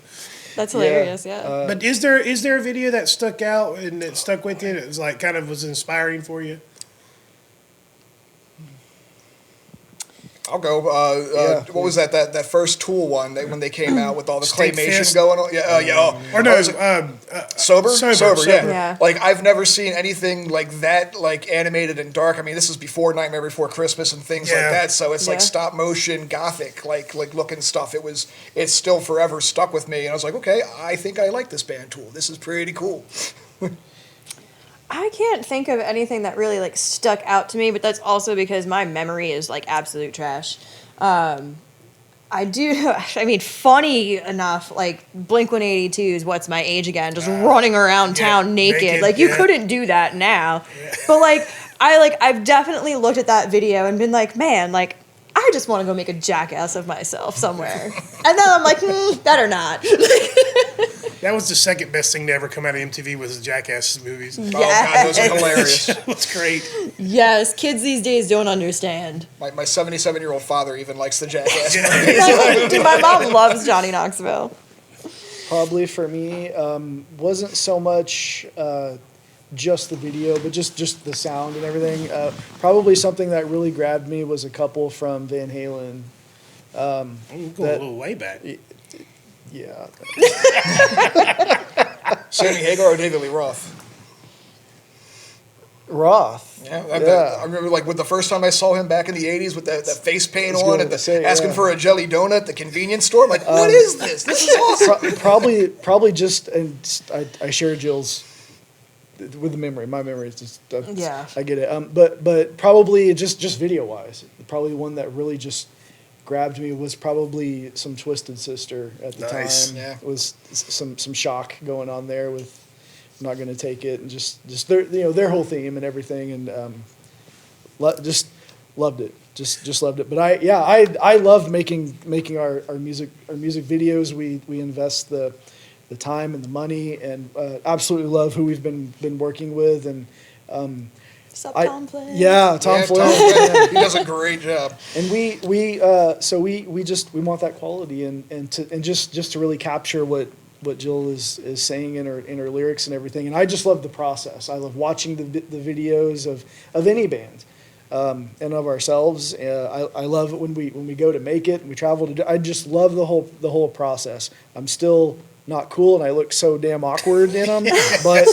That's hilarious. Yeah. But is there a video that stuck out and that stuck with you? It was like kind of was inspiring for you. I'll go. What was that first Tool one? When they came out with all the claymation going on. Or no, Sober. Yeah. Like, I've never seen anything like that, like animated and dark. I mean, this is before Nightmare Before Christmas and things like that. So it's like stop motion, gothic, like looking stuff. It's still forever stuck with me. And I was like, okay, I think I like this band Tool. This is pretty cool. I can't think of anything that really, like, stuck out to me, but that's also because my memory is, like, absolute trash. Funny enough, like, Blink-182's What's My Age Again, just running around town naked. Like, you couldn't do that now. Yeah. But, like, I've definitely looked at that video and been like, man, like, I just want to go make a jackass of myself somewhere. And then I'm like, better not. That was the second best thing to ever come out of MTV was the Jackass movies. Yes. Oh, God, those are hilarious. That's great. Yes, kids these days don't understand. My 77-year-old father even likes the Jackass movies. Dude, my mom loves Johnny Knoxville. Probably for me, wasn't so much just the video, but just the sound and everything. Probably something that really grabbed me was a couple from Van Halen. Going a little way back. Yeah. Sammy Hagar or David Lee Roth? Roth. Yeah, I remember, like, with the first time I saw him back in the 80s with that face paint on and asking for a jelly donut at the convenience store. I'm like, what is this? This is awesome. Probably just, and I share Jill's with the memory. My memory is just, I get it. But probably just video-wise, probably the one that really just grabbed me was probably some Twisted Sister at the time. Yeah. It was some shock going on there with I'm not going to take it, and just their whole theme and everything, and just loved it. Just loved it. But I loved making our music videos. We invest the time and the money, and absolutely love who we've been working with, and Tom Flynn. Yeah, Tom Flynn. He does a great job. And we want that quality and just to really capture what Jill is saying in her lyrics and everything. And I just love the process. I love watching the videos of any band and of ourselves. I love it when we go to make it and we travel to. I just love the whole process. I'm still not cool, and I look so damn awkward in them. But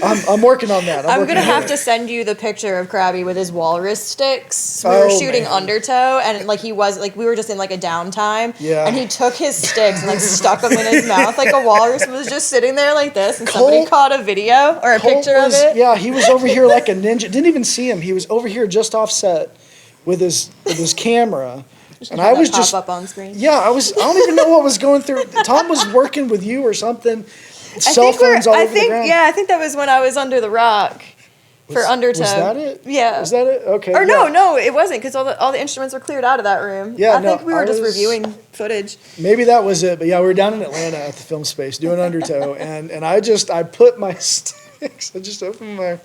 I'm working on that. I'm going to have to send you the picture of Crabby with his walrus sticks. We were shooting Undertow, and we were just in like a downtime. Yeah. And he took his sticks and like stuck them in his mouth like a walrus was just sitting there like this, and somebody caught a video or a picture of it. Yeah, he was over here like a ninja. Didn't even see him. He was over here just offset with his camera. And I was just pop up on screen. Yeah, I don't even know what was going through. Tom was working with you or something, cell phones all over the ground. Yeah, I think that was when I was under the rock for Undertow. Was that it? Yeah. Was that it? Okay. Or yeah. no, it wasn't because all the instruments were cleared out of that room. Yeah, I think we were I just was- reviewing footage. Maybe that was it, but yeah, we were down in Atlanta at the film space doing Undertow, and I put my sticks, I just opened my,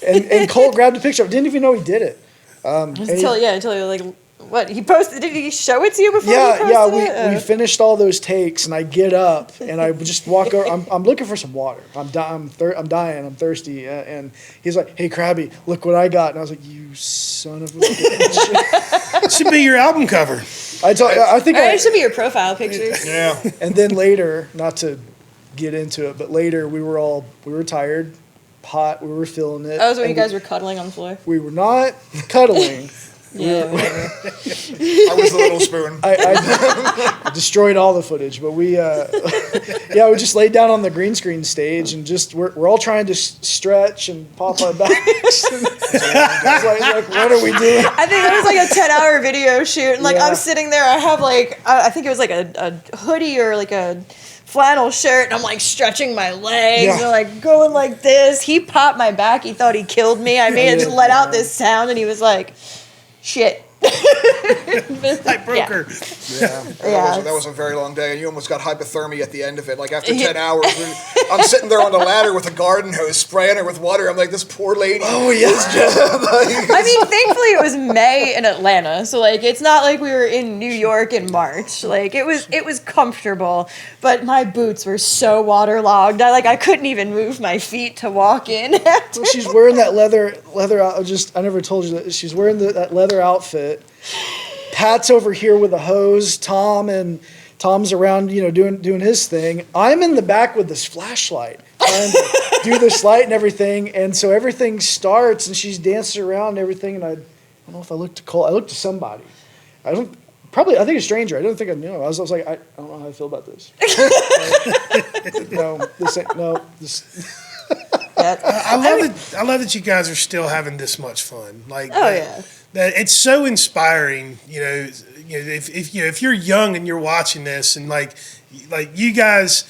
and Cole grabbed a picture. I didn't even know he did it. Until you like, what he posted? Did he show it to you before? he Yeah, posted yeah, it? we finished all those takes, and I get up and I just walk over. I'm looking for some water. I'm dying. I'm thirsty, and he's like, "Hey, Crabby, look what I got!" And I was like, "You son of a bitch!" It should be your album cover. I think It should be your profile picture. Yeah. And then later, not to get into it, but later we were tired, hot, we were feeling it. That was when you and guys were cuddling on the floor. we were not cuddling. Yeah, whatever. I was the little spoon. I destroyed all the footage, but we just laid down on the green screen stage and just we're all trying to stretch and pop our backs. And it's like, what are we doing? I think it was like a 10-hour video shoot, and like Yeah. I'm sitting there. I have like I think it was like a hoodie or like a flannel shirt, and I'm like stretching my legs Yeah. and like going like this. He popped my back. He thought he killed me. I made it just let out this sound, and he was like, "Shit." I broke her. That was a very long day, and you almost got hypothermia at the end of it. Like after 10 hours, I'm sitting there on the ladder with a garden hose, spraying her with water. I'm like, this poor lady. Oh yeah. I mean, thankfully it was May in Atlanta, so like it's not like we were in New York in March. Like it was comfortable, but my boots were so waterlogged. I couldn't even move my feet to walk in. Well, she's wearing that leather out. I never told you that she's wearing that leather outfit. Pat's over here with a hose. Tom's around, doing his thing. I'm in the back with this flashlight trying to do this light and everything. And so everything starts, and she's dancing around and everything. And I don't know if I looked to Cole. I looked to somebody. I think a stranger. I don't think I knew. I was like, I don't know how I feel about this. This. I love that you guys are still having this much fun. Like, yeah. that it's so inspiring. If you're young and you're watching this, and like you guys,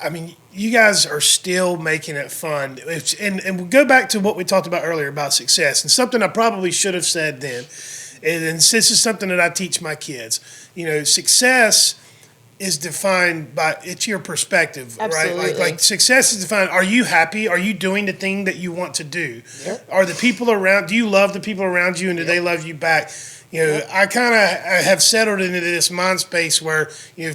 I mean, you guys are still making it fun. And we'll go back to what we talked about earlier about success, and something I probably should have said then. And this is something that I teach my kids. Success is defined by, it's your perspective, Absolutely. right? Like success is defined. Are you happy? Are you doing the thing that you want to do? Yep. Are the people around, do you love the people around you, and do they love you back? I kind of have settled into this mind space where,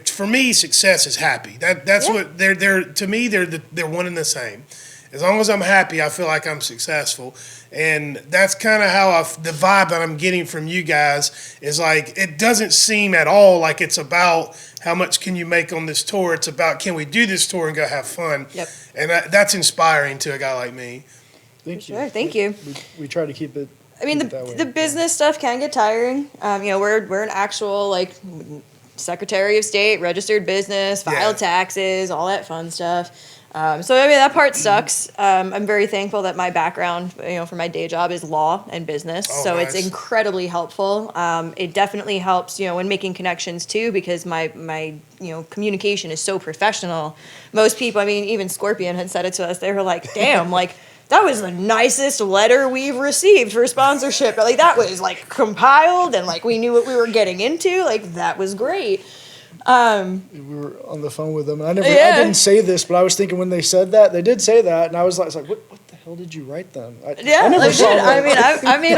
for me, success is happy. That's what they're to me, they're one and the same. As long as I'm happy, I feel like I'm successful. And that's kind of how the vibe that I'm getting from you guys is like, it doesn't seem at all like it's about how much can you make on this tour. It's about, can we do this tour and go have fun? Yep. And that's inspiring to a guy like me. Thank you. Sure, thank you. We try to keep it. I mean, keep it that way. the business stuff can get tiring. We're an actual Secretary of State, registered business, file taxes, all that fun stuff. That part sucks. I'm very thankful that my background, for my day job is law and business. Oh, so nice. it's incredibly helpful. It definitely helps, when making connections too, because my communication is so professional. Most people, even Scorpion had said it to us. They were like, damn, that was the nicest letter we've received for sponsorship. That was compiled and we knew what we were getting into. That was great. We were on the phone with them, and I didn't say this, but I was thinking when they said that, they did say that, and I was like, what the hell did you write them? I never saw that. I made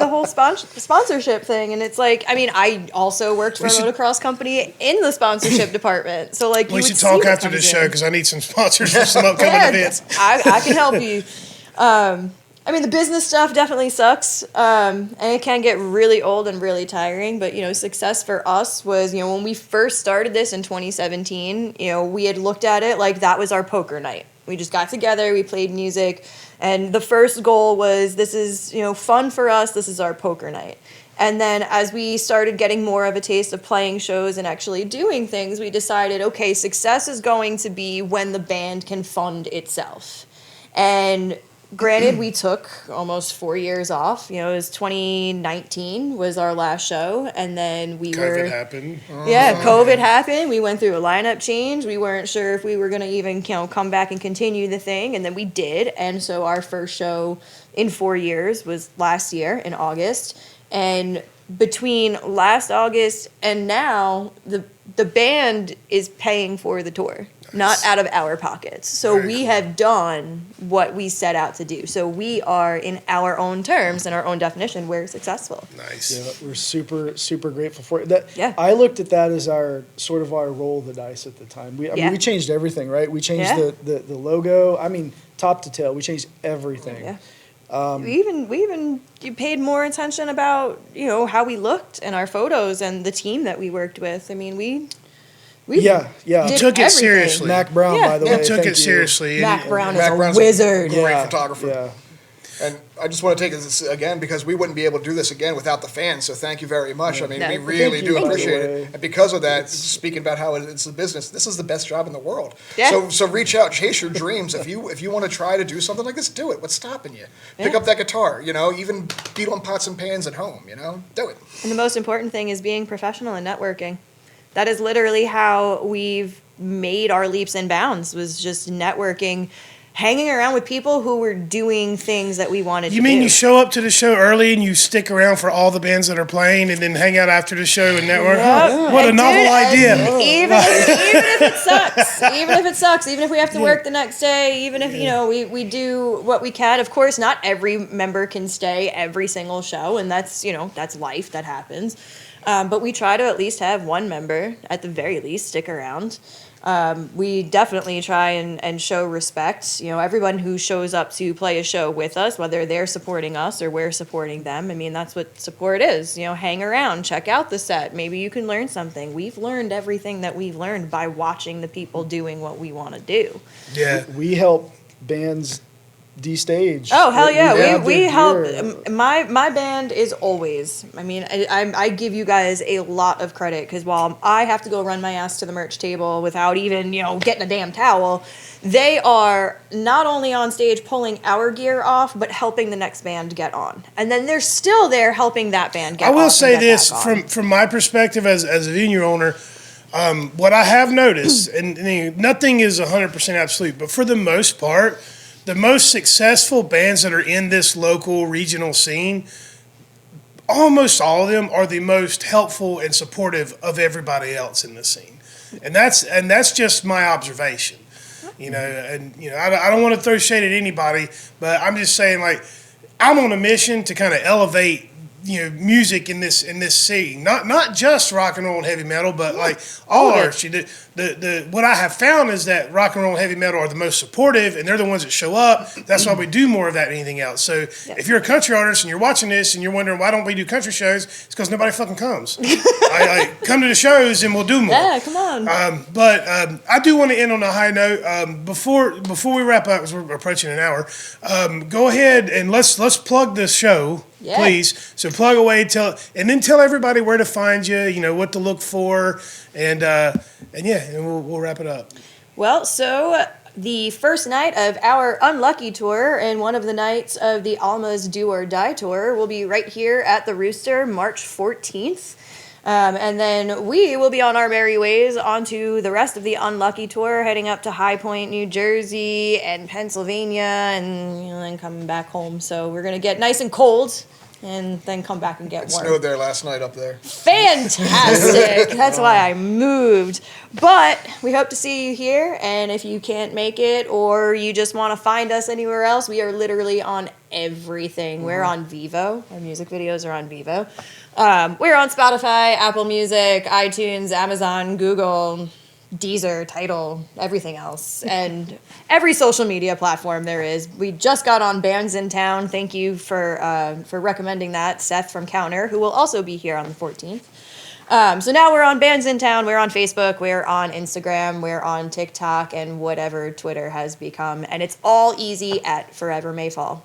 the whole sponsorship thing, and it's I also worked for a motocross company in the sponsorship department. So We should talk after the show because I need some sponsors for some upcoming events. I can help you. The business stuff definitely sucks, and it can get really old and really tiring. But success for us was when we first started this in 2017. We had looked at it like that was our poker night. We just got together, we played music, and the first goal was this is fun for us. This is our poker night. And then as we started getting more of a taste of playing shows and actually doing things, we decided, okay, success is going to be when the band can fund itself. And granted, we took almost 4 years off. You know, it was 2019 was our last show, and then COVID happened. Yeah, COVID happened. We went through a lineup change. We weren't sure if we were going to even, come back and continue the thing, and then we did. And so our first show in 4 years was last year in August. And between last August and now, the band is paying for the tour, not out of our pockets. So we have done what we set out to do. So we are, in our own terms and our own definition, we're successful. Nice. Yeah, we're super, super grateful for it. Yeah. I looked at that as our roll of the dice at the time. I mean, we changed everything, right? We changed the logo. I mean, top to tail, we changed everything. Yeah. We even paid more attention about, how we looked and our photos and the team that we worked with. I mean, we Yeah. You took it seriously. Mac Brown, Yeah. by the You way. took thank it seriously. Mac Brown is Mac a Brown's wizard. Great photographer. Yeah. And I just want to take this again because we wouldn't be able to do this again without the fans. So thank you very much. I mean, No, we thank really you. do appreciate Thank you. it. And because of that, speaking about how it's a business, this is the best job in the world. Yeah. So reach out, chase your dreams. If you want to try to do something like this, do it. What's stopping you? Pick up that guitar. Even beat on pots and pans at home. Do it. And the most important thing is being professional and networking. That is literally how we've made our leaps and bounds, was just networking, hanging around with people who were doing things that we wanted to do. You mean you show up to the show early and you stick around for all the bands that are playing and then hang out after the show and network? Yep. What a And novel dude, idea. and even if it sucks, even if we have to work the next day, even if, we do what we can. Of course, not every member can stay every single show, and that's life, that happens. But we try to at least have one member, at the very least, stick around. We definitely try and show respect. Everyone who shows up to play a show with us, whether they're supporting us or we're supporting them. I mean, that's what support is. Hang around, check out the set. Maybe you can learn something. We've learned everything that we've learned by watching the people doing what we want to do. Yeah. We help bands de-stage. Oh, hell yeah. have We their help. gear. My band is always, I give you guys a lot of credit, because while I have to go run my ass to the merch table without even, getting a damn towel, they are not only on stage pulling our gear off, but helping the next band get on. And then they're still there helping that band get I off. will and say get this back on. from my perspective as a venue owner. What I have noticed, and nothing is 100% absolute, but for the most part, the most successful bands that are in this local regional scene, almost all of them are the most helpful and supportive of everybody else in the scene, and that's just my observation. I don't want to throw shade at anybody, but I'm just saying, like, I'm on a mission to kind of elevate music in this scene, not just rock and roll and heavy metal, but like all arts. The what I have found is that rock and roll and heavy metal are the most supportive, and they're the ones that show up. That's why we do more of that than anything else. So if you're a country artist and you're watching this and you're wondering why don't we do country shows, it's because nobody fucking comes. I come to the shows and we'll do more. Yeah, come on. But I do want to end on a high note. Before we wrap up, because we're approaching an hour, go ahead and let's plug this show. Yeah. Please. So plug away, tell everybody where to find you, what to look for, and we'll wrap it up. Well, so the first night of our Unlucky tour and one of the nights of the Almas Do or Die tour will be right here at the Rooster, March 14th. And then we will be on our merry ways onto the rest of the Unlucky tour, heading up to High Point, New Jersey, and Pennsylvania, and then coming back home. So we're going to get nice and cold, and then come back and get It warm. snowed there last night up there. Fantastic. That's why I moved. But we hope to see you here. And if you can't make it, or you just want to find us anywhere else, we are literally on everything. We're on Vivo. Our music videos are on Vivo. We're on Spotify, Apple Music, iTunes, Amazon, Google, Deezer, Tidal, everything else, and every social media platform there is. We just got on Bands in Town. Thank you for recommending that, Seth from Counter, who will also be here on the 14th. So now we're on Bands in Town. We're on Facebook. We're on Instagram. We're on TikTok and whatever Twitter has become, and it's all easy at Forever May Fall.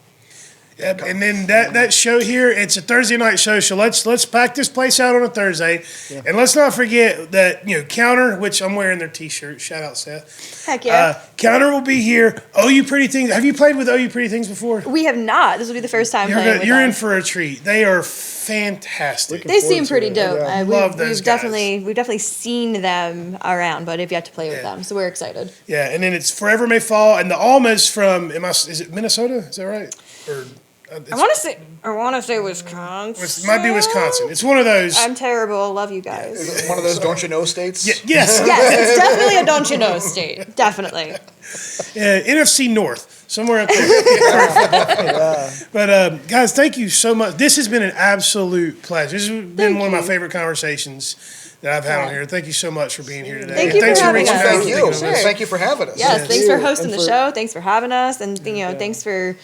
Yep. And then that show here, it's a Thursday night show. So let's pack this place out on a Thursday, and let's not forget that Counter, which I'm wearing their T-shirt. Shout out Seth. Heck yeah. Counter will be here. Oh, You Pretty Things. Have you played with Oh You Pretty Things before? We have not. This will be the first time playing with You're them. in for a treat. They are fantastic. They seem pretty dope. Yeah. Love those we've guys. definitely seen them around, but have yet to play with them. So we're excited. Yeah, and then it's Forever May Fall, and the Almas from is it Minnesota? Is that right? Or I want to say Wisconsin. it might be Wisconsin. It's one of those. I'm terrible. Love you guys. Is it one of those don't you know states? Yes. Yes, it's definitely a don't you know state. Definitely. NFC North, somewhere up there. But guys, thank you so much. This has been an absolute pleasure. This has been one of my favorite conversations that I've had on here. Thank you so much for being here today. Thank you Thanks for having reaching us. out. Thank you. Sure. Thank you for having us. Yes, thanks for hosting And the for- show. Thanks for having us, and thanks for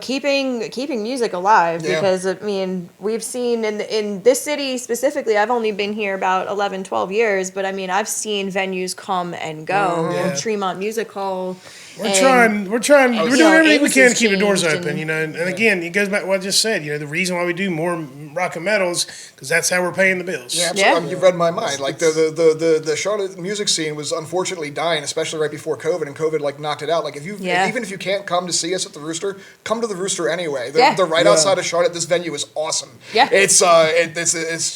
keeping music alive, Yeah. because I mean, we've seen in this city specifically, I've only been here about 11, 12 years, but I mean, I've seen venues come and go. Yeah. Tremont Music Hall. We're doing everything we can to keep the doors changed open, and- and again, it goes back to what I just said, the reason why we do more rock and metals, because that's how we're paying the bills. Yeah, absolutely. Yeah. I mean, you've read my mind. Like the Charlotte music scene was unfortunately dying, especially right before COVID, and COVID like knocked it out. Like even if you can't come to see us at the Rooster, come to the Rooster anyway. They're right outside of Charlotte. This venue is awesome. Yeah. It's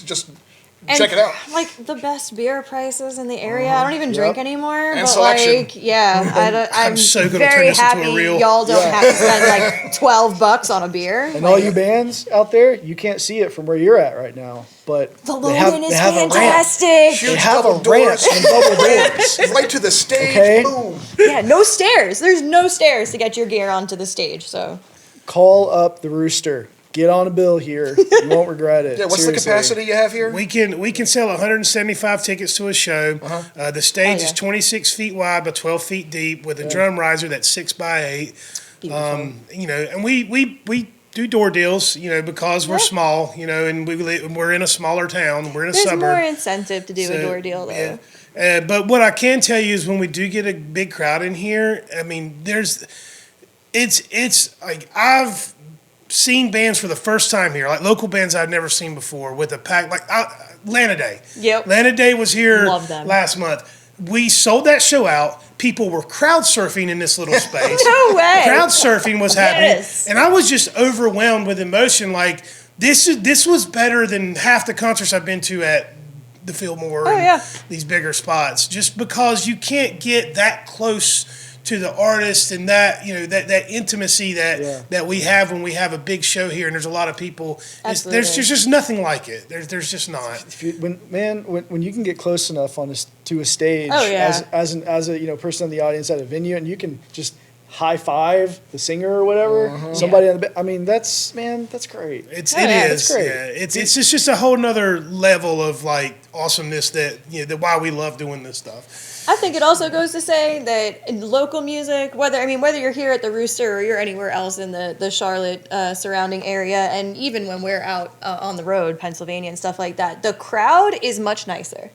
just check it out. Like the best beer prices in the area. I don't even drink anymore, And but selection. I'm so gonna turn very this into a happy reel. y'all don't have to spend like $12 on a beer. And all you bands out there, you can't see it from where you're at right now, but The they have, loading is they have a ramp. fantastic. They Huge have a double ramp doors. and double doors. Right to the stage. Okay. Boom. Yeah, no stairs. There's no stairs to get your gear onto the stage. So Call up the Rooster. Get on a bill here. You won't regret it. Yeah, what's Seriously. the capacity you have here? We can sell 175 tickets to a show. The stage is 26 feet wide by 12 feet deep with a drum riser that's 6x8. And we do door deals, because we're small, and we're in a smaller town. We're in a there's suburb. more incentive to do a So, door deal though. yeah. But what I can tell you is when we do get a big crowd in here, I mean, it's like I've seen bands for the first time here, like local bands I've never seen before with a pack, like Lana Day. Yep. Lana Day was here Love them. last month. We sold that show out. People were crowd surfing in this little space. No way. Crowd surfing was happening, Yes. and I was just overwhelmed with emotion. Like this was better than half the concerts I've been to at the Fillmore and yeah. these bigger spots. Just because you can't get that close to the artist and that that intimacy that we have when we have a big show here, and there's a lot of people. Absolutely. There's just nothing like it. There's just not. If you, when you can get close enough to a stage Oh, yeah. as a person in the audience at a venue, and you can just high five the singer or whatever, somebody on the I mean that's great. It is. That's great. Yeah. It's just a whole nother level of like awesomeness that why we love doing this stuff. I think it also goes to say that in local music, whether you're here at the Rooster or you're anywhere else in the Charlotte surrounding area, and even when we're out on the road, Pennsylvania and stuff like that, the crowd is much nicer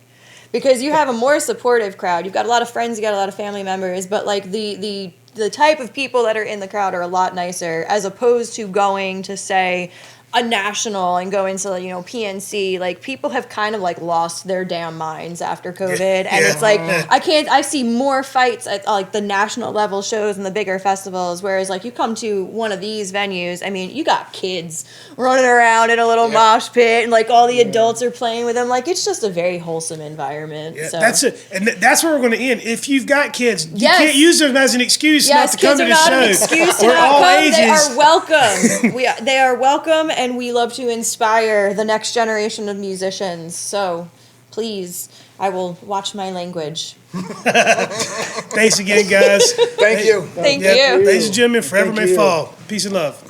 because you have a more supportive crowd. You've got a lot of friends, you got a lot of family members, but like the type of people that are in the crowd are a lot nicer as opposed to going to say a national and going to PNC. Like people have kind of like lost their damn minds after COVID, and it's like I see more fights at like the national level shows and the bigger festivals, whereas like you come to one of these venues, I mean you got kids running around in a little mosh pit and like all the adults are playing with them. Like it's just a very wholesome environment. Yeah, so. that's it, and that's where we're going to end. If you've got kids, you Yes. can't use them as an excuse not to come kids to are the not show. an excuse to We're not all come. ages. They are welcome. They are welcome, and we love to inspire the next generation of musicians. So, please, I will watch my language. Thanks again, guys. Thank you. Thank Yep. you. Ladies and gentlemen, forever Thank may you. fall. Peace and love.